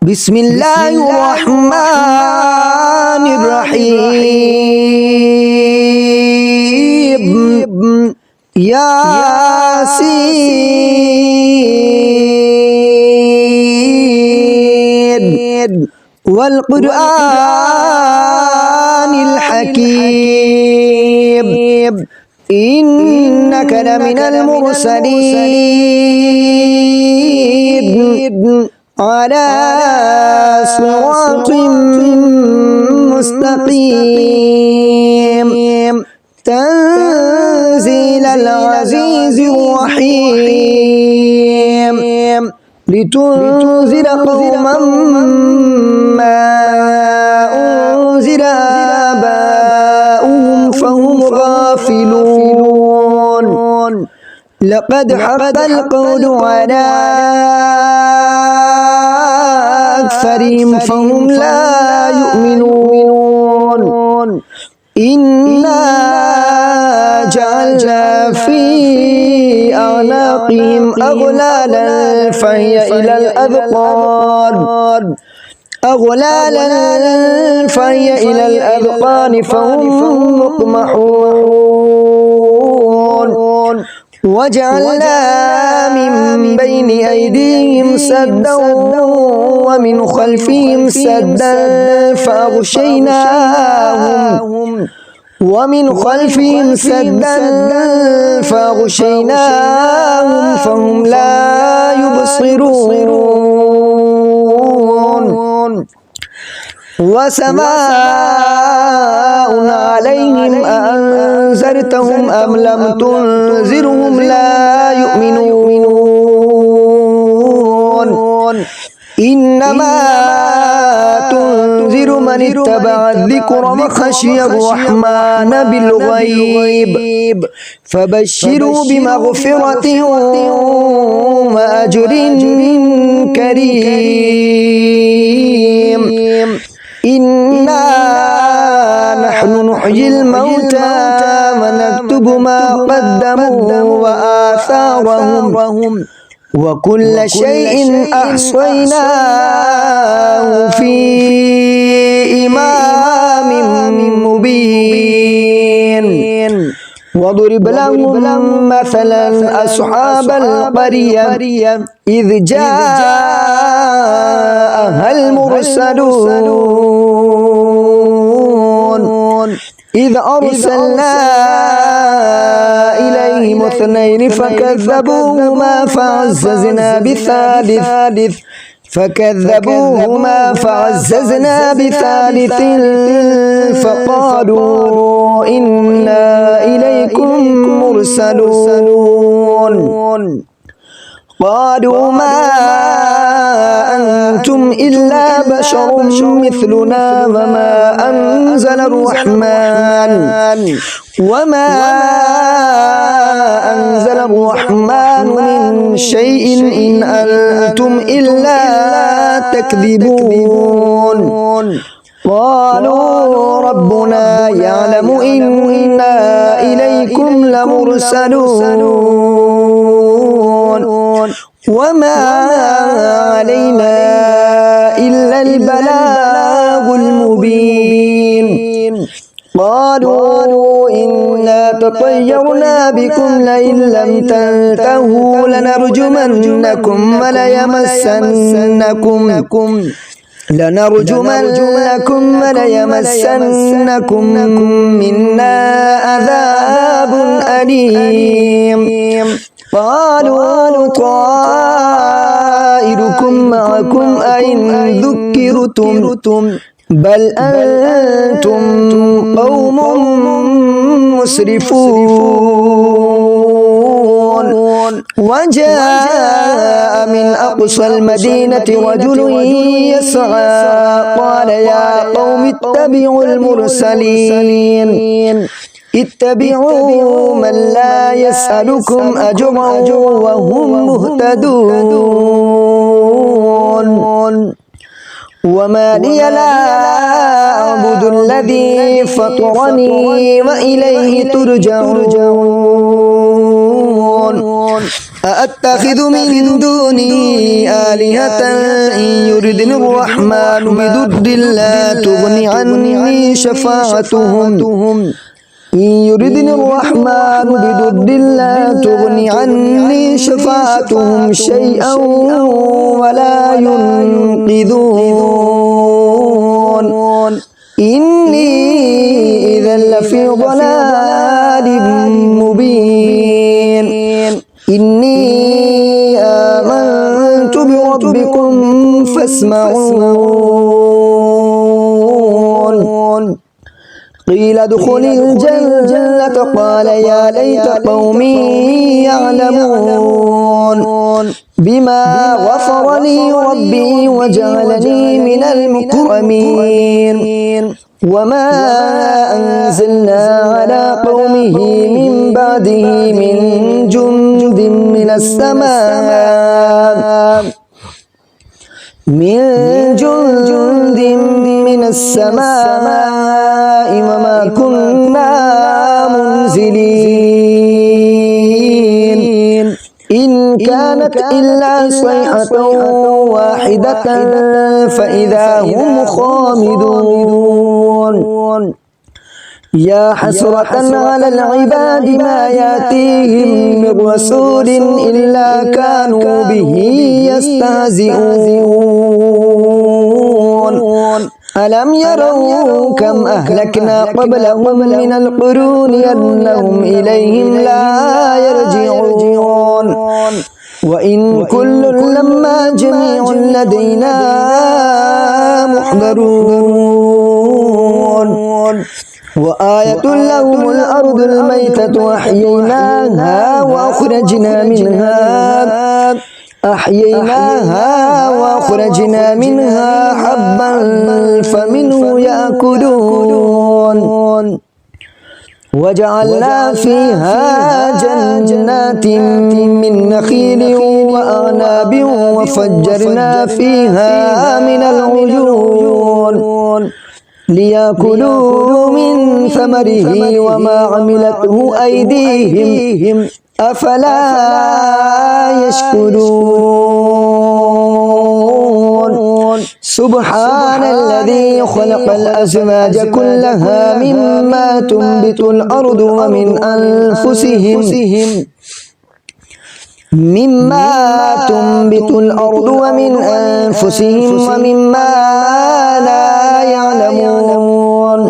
بسم الله الرحمن الرحيم ياسين والقرآن الحكيم إنك لمن المرسلين على صراط مستقيم تنزيل العزيز الرحيم لتنذر قوما ما أنذر آباؤهم فهم غافلون لقد حق القول على أكثرهم فهم لا يؤمنون إنا جعلنا في أعناقهم أغلالا فهي إلى الأذقان فهم مقمحون وجعلنا من بين أيديهم سدا ومن خلفهم سدا فأغشيناهم فهم لا يبصرون وسماء عليهم أأنذرتهم أم لم تنذرهم لا يؤمنون إنما تنذر من اتبع الذكر وخشي الرحمن بالغيب فبشروا بمغفرة وأجر كريم إنا نحن نحيي الموتى ونكتب ما قدموا وآثارهم وكل شيء أحصيناه في إمام مبين وضرب لهم مثلا أصحاب القرية إذ جاءها المرسلون إذ أرسلنا إليهم اثنين فكذبوهما فعززنا بثالث فقالوا إنا إليكم مرسلون قالوا ما أنتم إلا بشر مثلنا وما أنزل الرحمن من شيء إن أنتم إلا تكذبون قالوا ربنا يعلم إنا إليكم لمرسلون وما علينا إلا البلاغ المبين قالوا إنا تطيرنا بكم لئن لم تنتهوا لنرجمنكم وليمسنكم منا عذاب أليم قالوا طائركم معكم أئن ذكرتم بل أنتم قوم مسرفون وجاء من أقصى المدينة رجل يسعى قال يا قوم اتبعوا المرسلين اتبعوا من لا يسألكم أجرا وهم مهتدون وما لي لا أعبد الذي فطرني وإليه ترجعون أأتخذ من دونه آلهة إن يردني الرحمن بضر لا تغن عني شفاعتهم إن يردني الرحمن بضر لا تغن عني شفاعتهم شيئا ولا ينقذون إني إذا لفي ضلال مبين إني آمنت بربكم فاسمعون قيل ادخل الجنة قال يا ليت قومي يعلمون بما غفر لي ربي وجعلني من المكرمين وما أنزلنا على قومه من بعده من جند من السماء وما كنا منزلين إن كانت إلا صيحة واحدة فإذا هم خامدون يا حسرة على العباد ما يأتيهم من رسول إلا كانوا به يستهزئون ألم يروا كم أهلكنا قبلهم من القرون أنهم إليهم لا يرجعون وإن كل لما جميع لدينا محضرون وآية لهم الأرض الميتة أحييناها وأخرجنا منها حبا فمنه يأكلون وجعلنا فيها جنات من نخيل وأعناب وفجرنا فيها من العيون ليأكلوا من ثمره وما عملته أيديهم أفلا يشكرون سبحان الذي خلق الأزواج كلها مما تنبت الأرض ومن أنفسهم ومما لا يعلمون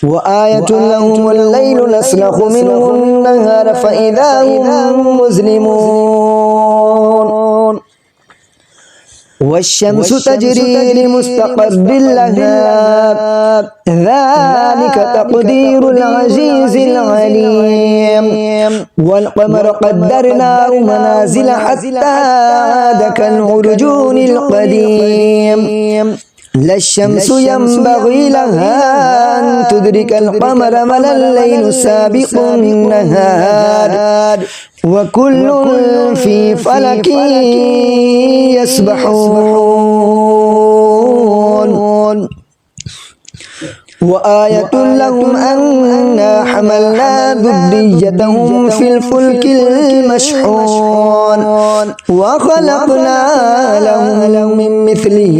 وآية لهم الليل نسلخ منه النهار فإذا هم مظلمون والشمس تجري لمستقر لها ذلك تقدير العزيز العليم والقمر قدرناه منازل حتى عاد كالعرجون القديم لا الشمس ينبغي لها أن تدرك القمر ولا الليل سابق النهار وكل في فلك يسبحون وآية لهم أنا حملنا ذريتهم في الفلك المشحون وخلقنا لهم من مثله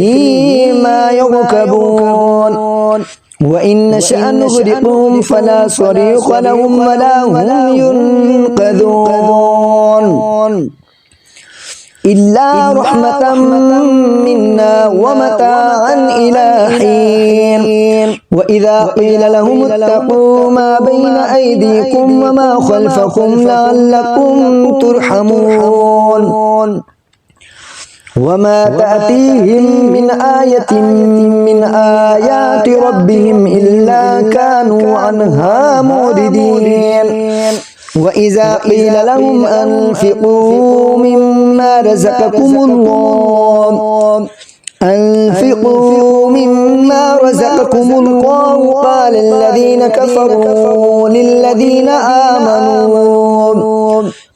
ما يركبون وإن نشأ نغرقهم فلا صريخ لهم ولا هم ينقذون إلا رحمة منا ومتاعا إلى حين وإذا قيل لهم اتقوا ما بين أيديكم وما خلفكم لعلكم ترحمون وما تأتيهم من آية من آيات ربهم إلا كانوا عنها معرضين وإذا قيل لهم أنفقوا مما رزقكم الله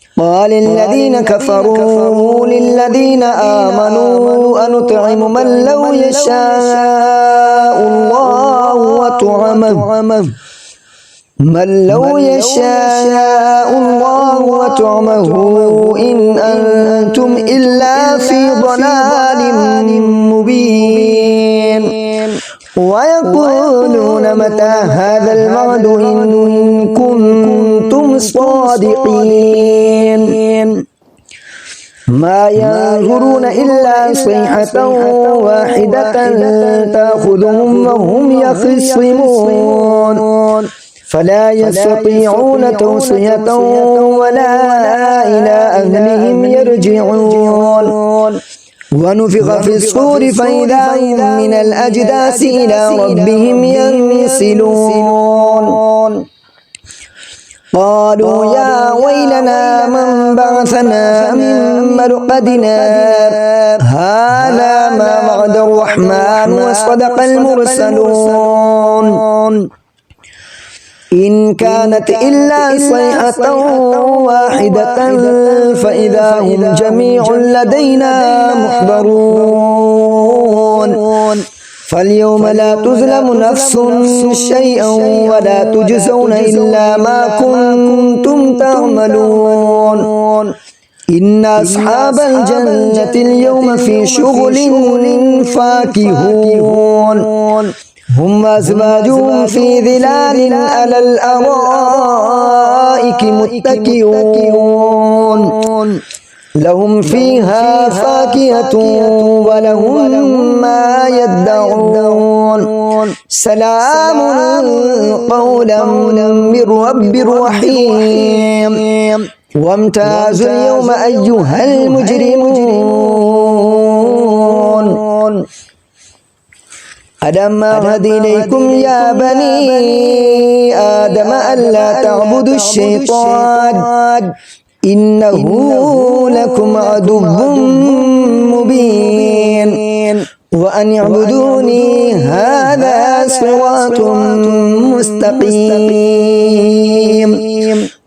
قال الذين كفروا للذين آمنوا أنطعم من لو يشاء الله من لو يشاء الله وطعمه إن أنتم إلا في ضلال مبين ويقولون متى هذا الوعد إن كنتم صادقين ما ينظرون إلا صيحة واحدة تأخذهم وهم يخصمون فلا يستطيعون توصية ولا إلى أهلهم يرجعون ونفخ في الصور فإذا هم من الأجداث إلى ربهم ينسلون قالوا يا ويلنا من بعثنا من مرقدنا هذا ما وعد الرحمن وصدق المرسلون إن كانت إلا صيحة واحدة فإذا هم جميع لدينا محضرون فاليوم لا تظلم نفس شيئا ولا تجزون إلا ما كنتم تعملون إن أصحاب الجنة اليوم في شغل فاكهون هم وأزواجهم في ظلال على الأرائك متكئون لهم فيها فاكهة ولهم ما يدعون سلام قولا من رب رحيم وامتازوا اليوم أيها المجرمون ألم أعهد إليكم يا بني آدم ألا تعبدوا الشيطان إنه لكم عدو مبين وأن اعبدوني هذا صراط مستقيم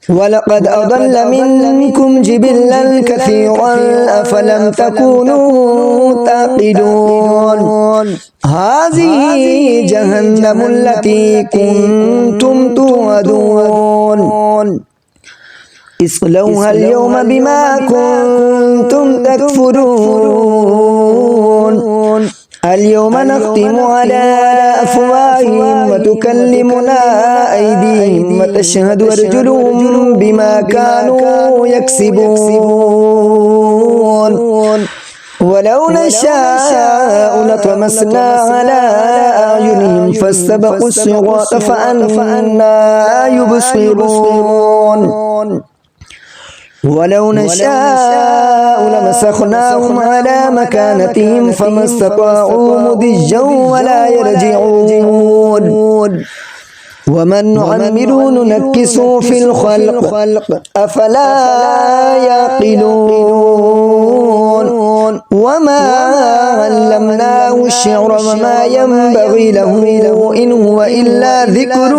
ولقد أضل منكم جبلا كثيرا أفلم تكونوا تعقلون هذه جهنم التي كنتم توعدون اصلوها اليوم بما كنتم تكفرون اليوم نختم على أفواههم وتكلمنا أيديهم وتشهد أرجلهم بما كانوا يكسبون ولو نشاء لطمسنا على أعينهم فاستبقوا الصراط فأنى يبصرون ولو نشاء لمسخناهم على مكانتهم فما استطاعوا مضجا ولا يرجعون ومن نعمر ننكسه في الخلق أفلا يعقلون وما علمناه الشعر وما ينبغي له إن هو إلا ذكر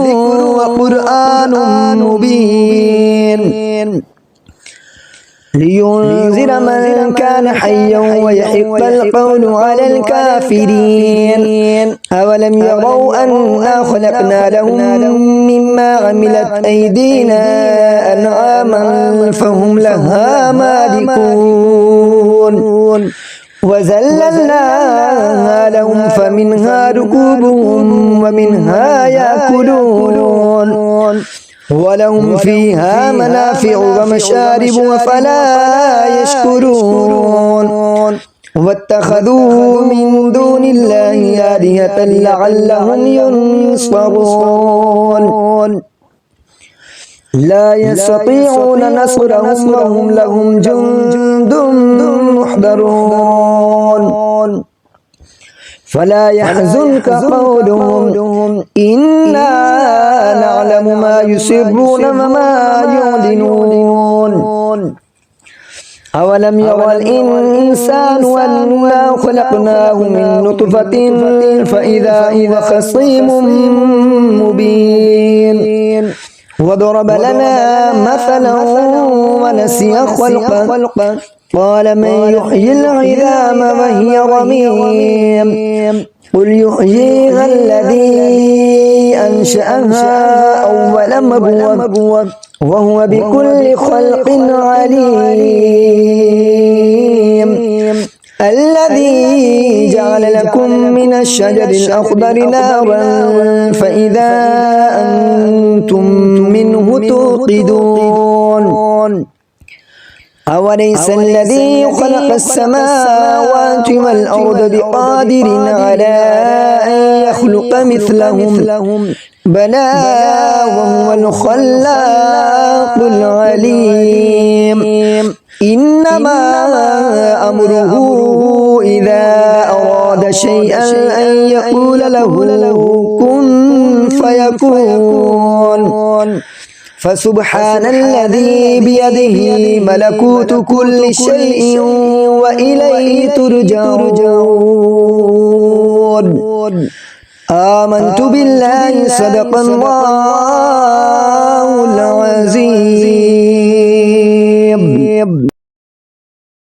وقرآن مبين لينذر من كان حيا ويحق القول على الكافرين أولم يروا أنا خلقنا لهم مما عملت أيدينا أنعاما فهم لها مالكون وذللناها لهم فمنها ركوبهم ومنها يأكلون ولهم فيها منافع ومشارب وفلا يشكرون واتخذوا من دون الله آلهة لعلهم ينصرون لا يستطيعون نصرهم وهم لهم جند محضرون فلا يحزنك قولهم إنا نعلم ما يسرون وما يعلنون أولم يرى الإنسان أنا خلقناه من نطفة فإذا هو خصيم مبين وضرب لنا مثلا ونسي خلقه قال من يحيي العظام وهي رميم قل يحييها الذي أنشأها أول مرة وهو بكل خلق عليم الذي جعل لكم من الشجر الأخضر نارا فإذا أنتم منه توقدون أوليس الذي خلق السماوات والأرض بقادر على أن يخلق مثلهم بلى وهو الخلاق العليم إنما أمره إذا أراد شيئا أن يقول له كن فيكون فسبحان الذي بيده ملكوت كل شيء وإليه ترجعون آمنت بالله صدق الله العظيم.